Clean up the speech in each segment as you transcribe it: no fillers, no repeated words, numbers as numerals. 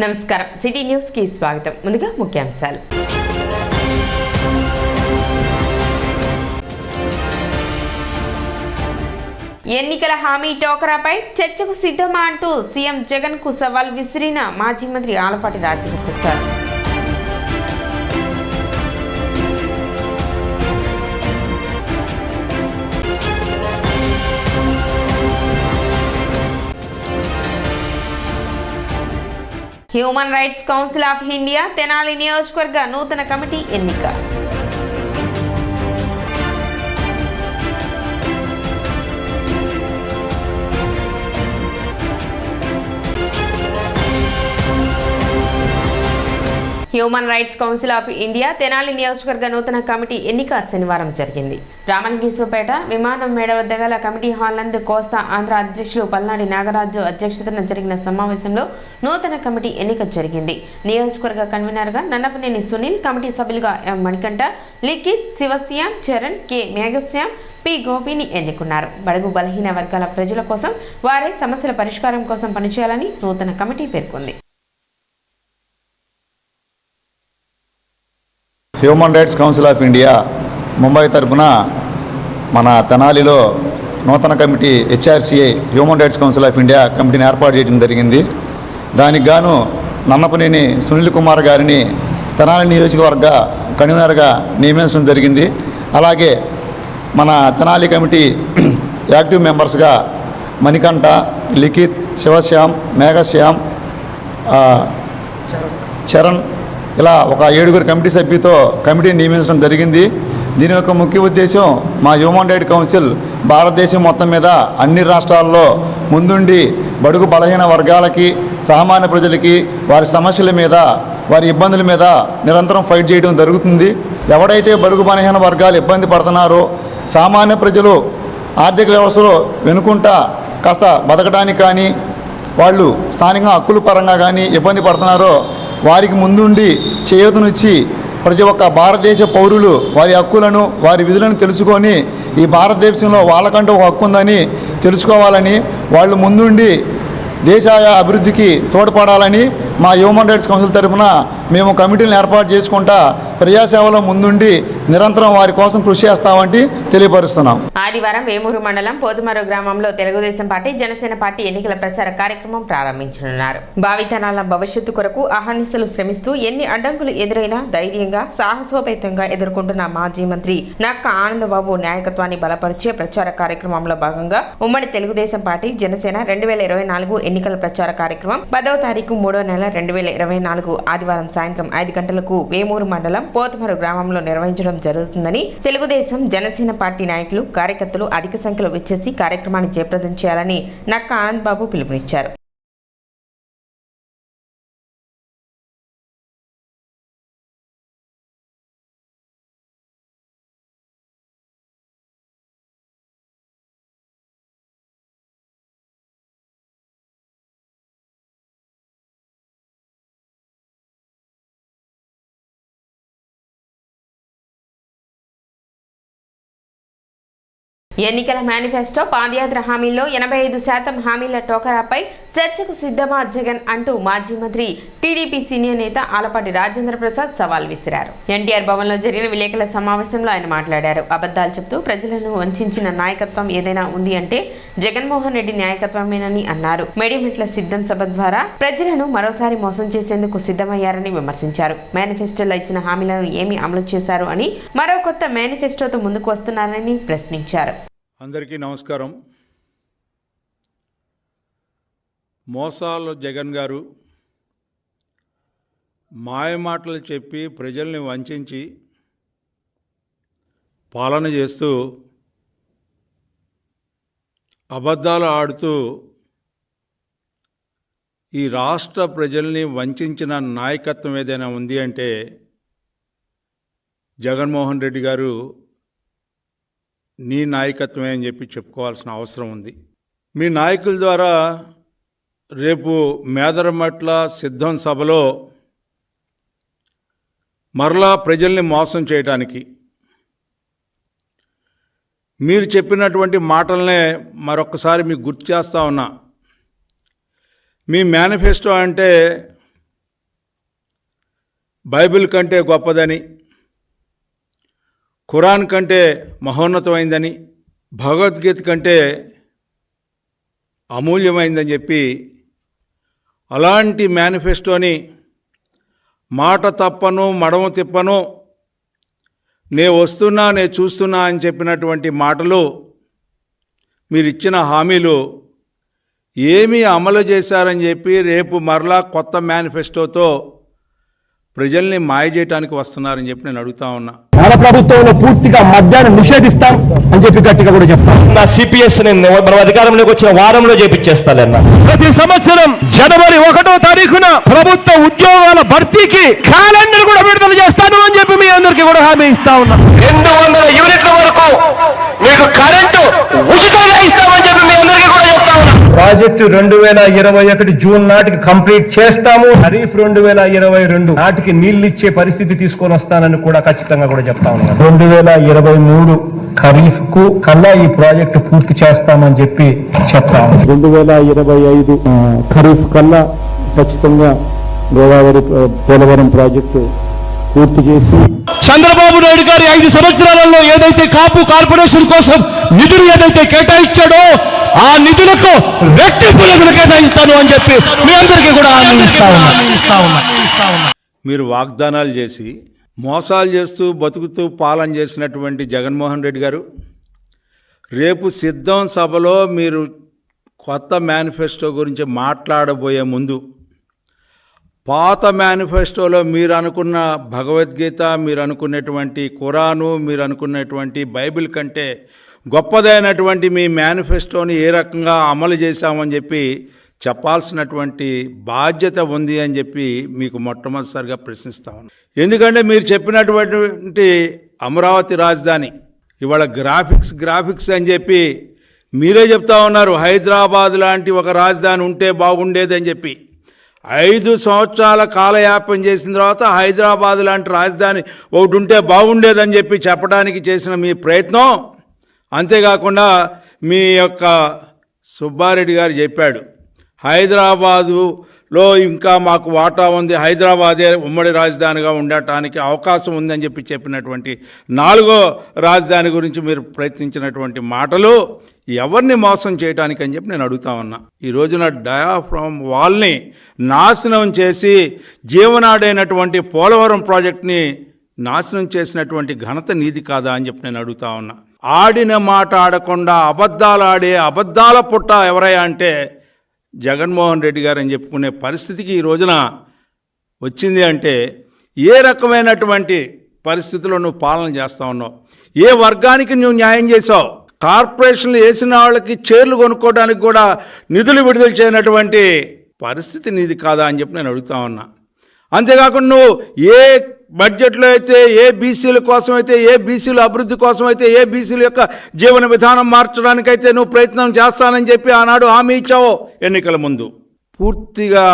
నమస్కారం city news కి స్వాగతం. ముందుగా ముఖ్యాంశాలు. ఎన్నికల హామీ టోకరాపై చర్చకు సిద్ధమా అంటూ సీఎం జగన్ కు సవాల్ విసిరిన మాజీ మంత్రి Alapati Rajendra Prasad. Human rights council of India Tenali నియోజకవర్గ నూతన కమిటీ ఎన్నిక. Human rights council of India Tenali నియోజకవర్గ నూతన కమిటీ ఎన్నిక శనివారం జరిగింది. రామలింగేశ్వరపేట విమానం మేడ వద్ద గల కమిటీ హాల్ నందు కోస్తా ఆంధ్ర అధ్యక్షులు పల్నాడి నాగరాజు అధ్యక్షతన జరిగిన సమావేశంలో నూతన కమిటీ ఎన్నిక జరిగింది. నియోజకవర్గ కన్వీనర్గా నన్నపనేని సునీల్, కమిటీ సభ్యులుగా ఎం మణికంఠ, లిఖిత్, శివశ్యాం, చరణ్, కె మేఘశ్యాం, పి గోపిని ఎన్నుకున్నారు. బడుగు బలహీన వర్గాల ప్రజల కోసం వారి సమస్యల పరిష్కారం కోసం పనిచేయాలని నూతన కమిటీ పేర్కొంది. Human rights council of India Mumbai తరఫున మన తెనాలిలో నూతన committee HRCI human rights council of India కమిటీని ఏర్పాటు చేయడం జరిగింది. దానికి గాను నన్నపనేని సునీల్ కుమార్ గారిని తెనాలి నియోజకవర్గ కన్వీనర్గా నియమించడం జరిగింది. అలాగే మన తెనాలి కమిటీ యాక్టివ్ మెంబర్స్గా మణికంఠ, లిఖిత్, శివశ్యాం, మేఘశ్యాం, చరణ్ ఇలా ఒక 7 కమిటీ సభ్యులతో కమిటీని నియమించడం జరిగింది. దీని యొక్క ముఖ్య ఉద్దేశం మా హ్యూమన్ రైట్స్ కౌన్సిల్ భారతదేశం మొత్తం మీద అన్ని రాష్ట్రాల్లో ముందుండి బడుగు బలహీన వర్గాలకి, సామాన్య ప్రజలకి వారి సమస్యల మీద, వారి ఇబ్బందుల మీద నిరంతరం ఫైట్ చేయడం జరుగుతుంది. ఎవడైతే బడుగు బలహీన వర్గాలు ఇబ్బంది పడుతున్నారో, సామాన్య ప్రజలు ఆర్థిక వ్యవస్థలో వెనుకుంటా కాస్త బతకడానికి కానీ, వాళ్ళు స్థానికంగా హక్కుల పరంగా కానీ ఇబ్బంది పడుతున్నారో వారికి ముందుండి చేయూతనిచ్చి ప్రతి ఒక్క భారతదేశ పౌరులు వారి హక్కులను, వారి విధులను తెలుసుకొని ఈ భారతదేశంలో వాళ్ళకంటూ ఒక హక్కు ఉందని తెలుసుకోవాలని, వాళ్ళు ముందుండి దేశ అభివృద్ధికి తోడ్పడాలని మా హ్యూమన్ రైట్స్ కౌన్సిల్ తరఫున మేము కమిటీలను ఏర్పాటు చేసుకుంటా ప్రజాసేవలో ముందుండి నిరంతరం వారి కోసం కృషి చేస్తామని తెలియపరుస్తున్నాం. ఆదివారం వేమూరు మండలం పోతుమరు గ్రామంలో తెలుగుదేశం పార్టీ, జనసేన పార్టీ ఎన్నికల ప్రచార కార్యక్రమం ప్రారంభించనున్నారు. భావితరాల భవిష్యత్తు కొరకు అహర్నిశలు శ్రమిస్తూ ఎన్ని అడ్డంకులు ఎదురైనా ధైర్యంగా, సాహసోపేతంగా ఎదుర్కొంటున్న మాజీ మంత్రి నక్క ఆనందబాబు నాయకత్వాన్ని బలపరిచే ప్రచార కార్యక్రమంలో భాగంగా ఉమ్మడి తెలుగుదేశం పార్టీ, జనసేన 2024 ఎన్నికల ప్రచార కార్యక్రమం 10వ తారీఖు 3వ నెల 2024 ఆదివారం సాయంత్రం 5 గంటలకు వేమూరు మండలం పోతుమరు గ్రామంలో నిర్వహించడం జరుగుతుందని తెలుగుదేశం, జనసేన పార్టీ నాయకులు, కార్యకర్తలు అధిక సంఖ్యలో విచ్చేసి కార్యక్రమాన్ని జయప్రదం చేయాలని నక్క ఆనంద్ బాబు పిలుపునిచ్చారు. ఎన్నికల మేనిఫెస్టో, పాదయాత్ర హామీల్లో 85% హామీల టోకరాపై చర్చకు సిద్ధమా జగన్ అంటూ మాజీ మంత్రి, టీడీపీ సీనియర్ నేత ఆలపాటి రాజేంద్ర ప్రసాద్ సవాల్ విసిరారు. ఎన్టీఆర్ భవన్లో జరిగిన విలేకరుల సమావేశంలో ఆయన మాట్లాడారు. అబద్ధాలు చెప్తూ ప్రజలను వంచిన నాయకత్వం ఏదైనా ఉంది అంటే జగన్మోహన్ రెడ్డి నాయకత్వమేనని అన్నారు. మేడిమెట్ల సిద్ధం సభ ద్వారా ప్రజలను మరోసారి మోసం చేసేందుకు సిద్ధమయ్యారని విమర్శించారు. మేనిఫెస్టోలో ఇచ్చిన హామీలను ఏమి అమలు చేశారు అని, మరో కొత్త మేనిఫెస్టోతో ముందుకు వస్తున్నారని ప్రశ్నించారు. అందరికీ నమస్కారం. మోసాలు జగన్ గారు మాయమాటలు చెప్పి ప్రజల్ని వంచించి పాలన చేస్తూ, అబద్ధాలు ఆడుతూ ఈ రాష్ట్ర ప్రజల్ని వంచిన నాయకత్వం ఏదైనా ఉంది అంటే జగన్మోహన్ రెడ్డి గారు నీ నాయకత్వమే అని చెప్పి చెప్పుకోవాల్సిన అవసరం ఉంది. మీ నాయకుల ద్వారా రేపు మేదరమెట్ల సిద్ధం సభలో మరలా ప్రజల్ని మోసం చేయడానికి మీరు చెప్పినటువంటి మాటలనే మరొకసారి మీకు గుర్తు చేస్తా ఉన్నా. మీ మేనిఫెస్టో అంటే బైబిల్ కంటే గొప్పదని, ఖురాన్ కంటే మహోన్నతమైందని, భగవద్గీత కంటే అమూల్యమైందని చెప్పి అలాంటి మేనిఫెస్టోని మాట తప్పను మడమ తిప్పను, నే వస్తున్నా నే చూస్తున్నా అని చెప్పినటువంటి మాటలు, మీరు ఇచ్చిన హామీలు ఏమీ అమలు చేశారని చెప్పి రేపు మరలా కొత్త మేనిఫెస్టోతో ప్రజల్ని మాయ చేయడానికి వస్తున్నారని చెప్పి నేను అడుగుతా ఉన్నా. మన ప్రభుత్వంలో పూర్తిగా మద్యాన్ని నిషేధిస్తాం అని చెప్పి గట్టిగా కూడా చెప్తాం. నా సిపిఎస్ మనం అధికారంలోకి వచ్చిన వారంలో చేపించేస్తానన్నా. ప్రతి సంవత్సరం జనవరి 1వ తారీఖున ప్రభుత్వ ఉద్యోగాల భర్తీకి క్యాలెండర్ కూడా విడుదల చేస్తాను అని చెప్పి మీ అందరికీ కూడా హామీ ఇస్తా ఉన్నా. 200 యూనిట్ల వరకు మీకు కరెంటు ఉచితంగా ఇస్తామని చెప్పి మీ అందరికీ కూడా చెప్తా ఉన్నా. ప్రాజెక్టు 2021 జూన్ నాటికి కంప్లీట్ చేస్తాము. ఖరీఫ్ 2022 నాటికి నీళ్లు ఇచ్చే పరిస్థితి తీసుకొని వస్తానని కూడా ఖచ్చితంగా కూడా చెప్తా ఉన్నాను. 2023 ఖరీఫ్ కు కల్లా ఈ ప్రాజెక్టు పూర్తి చేస్తామని చెప్పి చెప్తాము. 2025 ఖరీఫ్ కల్లా ఖచ్చితంగా గోదావరి పోలవరం ప్రాజెక్టు పూర్తి చేసి చంద్రబాబు నాయుడు గారి 5 సంవత్సరాలలో ఏదైతే కాపు కార్పొరేషన్ కోసం నిధులు ఏదైతే కేటాయించాడో ఆ నిధులకు రెట్టింపు నిధులు కేటాయిస్తాను అని చెప్పి మీ అందరికీ కూడా ఇస్తా ఉన్నా. మీరు వాగ్దానాలు చేసి మోసాలు చేస్తూ బతుకుతూ పాలన చేసినటువంటి జగన్మోహన్ రెడ్డి గారు రేపు సిద్ధం సభలో మీరు కొత్త మేనిఫెస్టో గురించి మాట్లాడబోయే ముందు పాత మేనిఫెస్టోలో మీరు అనుకున్న భగవద్గీత, మీరు అనుకున్నటువంటి ఖురాను, మీరు అనుకున్నటువంటి బైబిల్ కంటే గొప్పదైనటువంటి మీ మేనిఫెస్టోని ఏ రకంగా అమలు చేశామని చెప్పి చెప్పాల్సినటువంటి బాధ్యత ఉంది అని చెప్పి మీకు మొట్టమొదటిసారిగా ప్రశ్నిస్తా ఉన్నాను. ఎందుకంటే మీరు చెప్పినటువంటి అమరావతి రాజధాని ఇవాళ గ్రాఫిక్స్ అని చెప్పి మీరే చెప్తా ఉన్నారు. హైదరాబాద్ లాంటి ఒక రాజధాని ఉంటే బాగుండేదని చెప్పి 5 సంవత్సరాల కాలయాపన చేసిన తర్వాత హైదరాబాద్ లాంటి రాజధాని ఒకటి ఉంటే బాగుండేదని చెప్పి చెప్పడానికి చేసిన మీ ప్రయత్నం, అంతేకాకుండా మీ యొక్క సుబ్బారెడ్డి గారు చెప్పాడు హైదరాబాదులో ఇంకా మాకు వాటా ఉంది, హైదరాబాదే ఉమ్మడి రాజధానిగా ఉండటానికి అవకాశం ఉందని చెప్పి చెప్పినటువంటి 4వ రాజధాని గురించి మీరు ప్రయత్నించినటువంటి మాటలు ఎవరిని మోసం చేయడానికి అని చెప్పి నేను అడుగుతా ఉన్నా. ఈ రోజున డయాఫ్రామ్ వాల్ని నాశనం చేసి జీవనాడైనటువంటి పోలవరం ప్రాజెక్ట్ని నాశనం చేసినటువంటి ఘనత నీది కాదా అని చెప్పి నేను అడుగుతా ఉన్నా. ఆడిన మాట ఆడకుండా అబద్ధాలు ఆడే అబద్ధాల పుట్ట ఎవరయ్యా అంటే జగన్మోహన్ రెడ్డి గారు అని చెప్పుకునే పరిస్థితికి ఈ రోజున వచ్చింది. అంటే ఏ రకమైనటువంటి పరిస్థితుల్లో నువ్వు పాలన చేస్తా ఉన్నావు, ఏ వర్గానికి నువ్వు న్యాయం చేసావు, కార్పొరేషన్లు వేసిన వాళ్ళకి చైర్లు కొనుక్కోవడానికి కూడా నిధులు విడుదల చేయనటువంటి పరిస్థితి నీది కాదా అని చెప్పి నేను అడుగుతా ఉన్నా. అంతేకాకుండా నువ్వు ఏ బడ్జెట్లో అయితే ఏ బీసీల కోసం అయితే, ఏ బీసీల అభివృద్ధి కోసం అయితే, ఏ బీసీల యొక్క జీవన విధానం మార్చడానికైతే నువ్వు ప్రయత్నం చేస్తానని చెప్పి ఆనాడు హామీ ఇచ్చావో ఎన్నికల ముందు, పూర్తిగా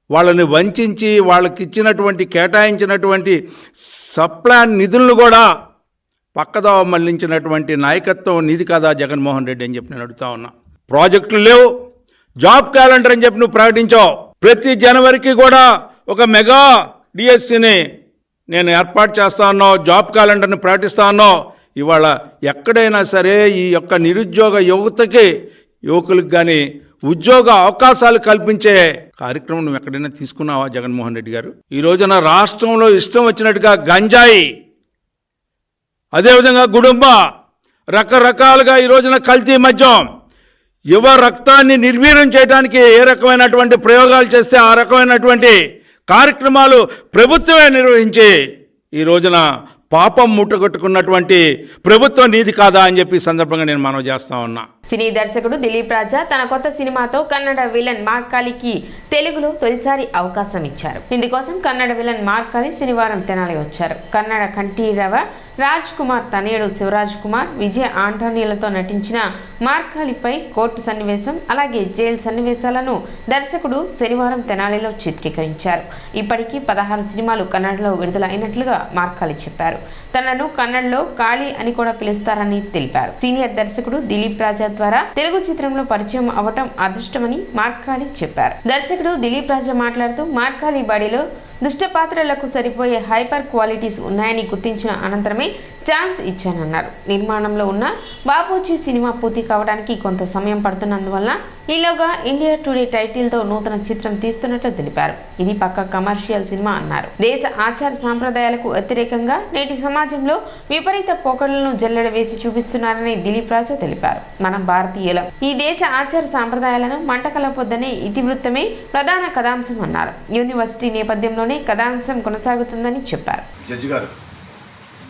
వాళ్ళని వంచి వాళ్ళకి ఇచ్చినటువంటి కేటాయించినటువంటి సప్లాన్ నిధులను కూడా పక్కదావ మళ్లించినటువంటి నాయకత్వం నీది కదా జగన్మోహన్ రెడ్డి అని చెప్పి నేను అడుగుతా ఉన్నా. ప్రాజెక్టులు లేవు, జాబ్ క్యాలెండర్ అని చెప్పి నువ్వు ప్రకటించావు. ప్రతి జనవరికి కూడా ఒక మెగా డిఎస్సిని నేను ఏర్పాటు చేస్తా ఉన్నావు, జాబ్ క్యాలెండర్ని ప్రకటిస్తా ఉన్నావు. ఇవాళ ఎక్కడైనా సరే ఈ యొక్క నిరుద్యోగ యువకులకు కానీ ఉద్యోగ అవకాశాలు కల్పించే కార్యక్రమం నువ్వు ఎక్కడైనా తీసుకున్నావా జగన్మోహన్ రెడ్డి గారు? ఈ రోజున రాష్ట్రంలో ఇష్టం వచ్చినట్టుగా గంజాయి, అదేవిధంగా గుడుంబ, రకరకాలుగా ఈ రోజున కల్తీ మద్యం, యువ రక్తాన్ని నిర్వీర్యం చేయడానికి ఏ రకమైనటువంటి ప్రయోగాలు చేస్తే ఆ రకమైనటువంటి కార్యక్రమాలు ప్రభుత్వమే నిర్వహించి ఈ రోజున పాపం ముట్టగొట్టుకున్నటువంటి ప్రభుత్వం నీది కాదా అని చెప్పి సందర్భంగా నేను మనవి చేస్తా ఉన్నా. సినీ దర్శకుడు దిలీప్ రాజా తన కొత్త సినిమాతో కన్నడ విలన్ మార్కాలికి తెలుగులో తొలిసారి అవకాశం ఇచ్చారు. ఇందుకోసం కన్నడ విలన్ మార్కాలి శనివారం తెనాలి వచ్చారు. కన్నడ కంఠీరవ రాజ్ కుమార్ తనయుడు శివరాజ్ కుమార్, విజయ్ ఆంటోనీలతో నటించిన మార్కాలిపై కోర్టు సన్నివేశం అలాగే జైలు సన్నివేశాలను దర్శకుడు శనివారం తెనాలిలో చిత్రీకరించారు. ఇప్పటికీ 16 సినిమాలు కన్నడలో విడుదల అయినట్లుగా మార్కాలి చెప్పారు. తనను కన్నడలో కాళీ అని కూడా పిలుస్తారని తెలిపారు. సీనియర్ దర్శకుడు దిలీప్ రాజా ద్వారా తెలుగు చిత్రంలో పరిచయం అవటం అదృష్టమని మార్కాలి చెప్పారు. దర్శకుడు దిలీప్ రాజా మాట్లాడుతూ మార్కాలి బాడీలో దుష్ట పాత్రలకు సరిపోయే హైపర్ క్వాలిటీస్ ఉన్నాయని గుర్తించిన అనంతరమే ఛాన్స్ ఇచ్చానన్నారు. నిర్మాణంలో ఉన్న బాబూజీ సినిమా పూర్తి కావడానికి కొంత సమయం పడుతున్నందువల్ల ఈలోగా ఇండియా టుడే టైటిల్తో నూతన చిత్రం తీస్తున్నట్లు తెలిపారు. ఇది పక్క కమర్షియల్ సినిమా అన్నారు. దేశ ఆచార సాంప్రదాయాలకు వ్యతిరేకంగా నేటి సమాజంలో విపరీత పోకడలను జల్లెడ వేసి చూపిస్తున్నారని దిలీప్ రాజు తెలిపారు. మనం భారతీయులం, ఈ దేశ ఆచార సాంప్రదాయాలను మంటకలపొద్దనే ఇతివృత్తమే ప్రధాన కథాంశం అన్నారు. యూనివర్సిటీ నేపథ్యంలోనే కథాంశం కొనసాగుతుందని చెప్పారు. జడ్జి గారు,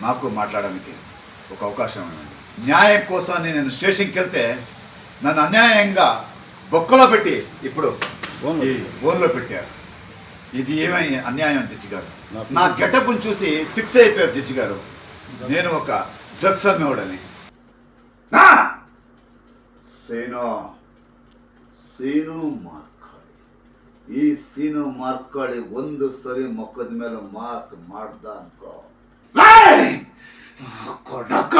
నాకు మాట్లాడడానికి ఒక అవకాశం ఇవ్వండి. న్యాయం కోసం నేను స్టేషన్కి వెళ్తే నన్ను అన్యాయంగా బొక్కలో పెట్టి ఇప్పుడు ఈ ఫోన్లో పెట్టారు. ఇది ఏమై అన్యాయం జడ్జి గారు? నా గెటప్ని చూసి ఫిక్స్ అయిపోయారు జడ్జి గారు, నేను ఒక డ్రగ్స్ అమ్మేవాడని. ಸೀನು ಮಾರ್ಕಾಡಿ ಈ ಸೀನು ಮಾರ್ಕಾಡಿ ಒಂದು ಸರಿ ಮೊಕ್ಕದ ಮೇಲೆ ಮಾರ್ಕ್ ಮಾಡ್ದ ಅನ್ಕೋ, కొడక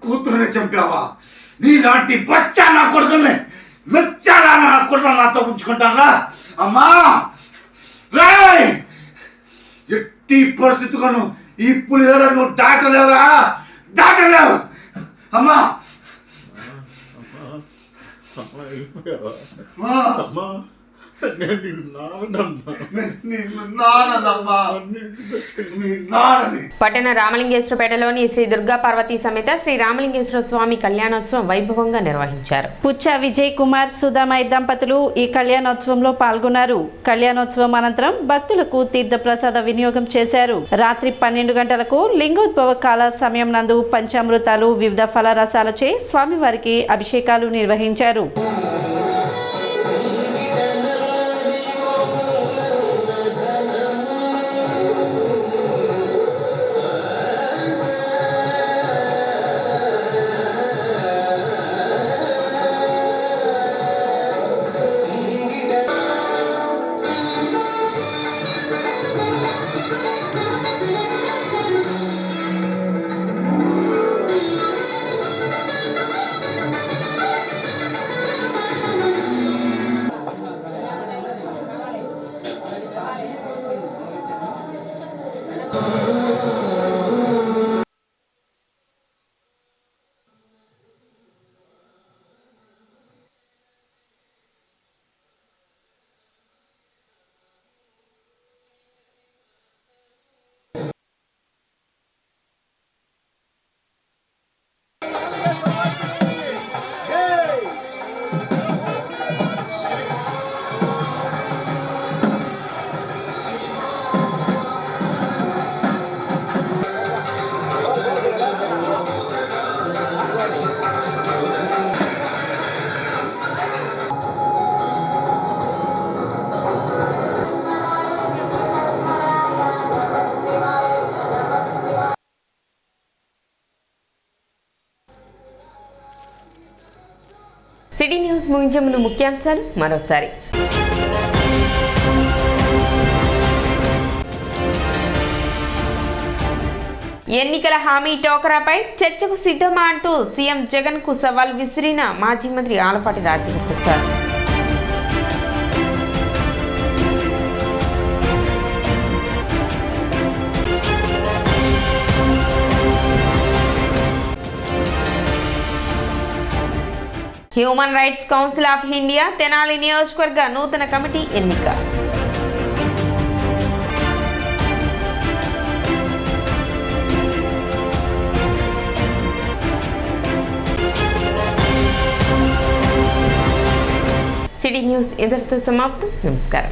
కూతురుని చంపావా? నీలాంటి బచ్చా నా కొడుకుల్ని లచ్చాలా నా కొడుకు నాతో ఉంచుకుంటారా? అమ్మా రాయ్, ఎట్టి పరిస్థితిగాను ఈ పులిహోర నువ్వు దాటలేవురా, దాటలేవు. అమ్మా పట్టణ రామలింగేశ్వరపేటలోని శ్రీ దుర్గా పార్వతీ సమేత శ్రీ రామలింగేశ్వర స్వామి కళ్యాణోత్సవం వైభవంగా నిర్వహించారు. పుచ్చ విజయ్ కుమార్ సుధామయ్య దంపతులు ఈ కళ్యాణోత్సవంలో పాల్గొన్నారు. కళ్యాణోత్సవం అనంతరం భక్తులకు తీర్థప్రసాద వినియోగం చేశారు. రాత్రి 12 గంటలకు లింగోద్భవ కాల సమయం నందు పంచామృతాలు వివిధ ఫలరసాలచే స్వామివారికి అభిషేకాలు నిర్వహించారు. సిటీ న్యూస్ ముగించే ముందు ముఖ్యాంశాలు మరోసారి. ఎన్నికల హామీ టోకరాపై చర్చకు సిద్ధమా అంటూ సీఎం జగన్ కు సవాల్ విసిరిన మాజీ మంత్రి Alapati Rajendra Prasad. Human rights council of India Tenali నియోజకవర్గ నూతన కమిటీ ఎన్నిక. సిటీ న్యూస్ ఇంతటితో సమాప్తం. నమస్కారం.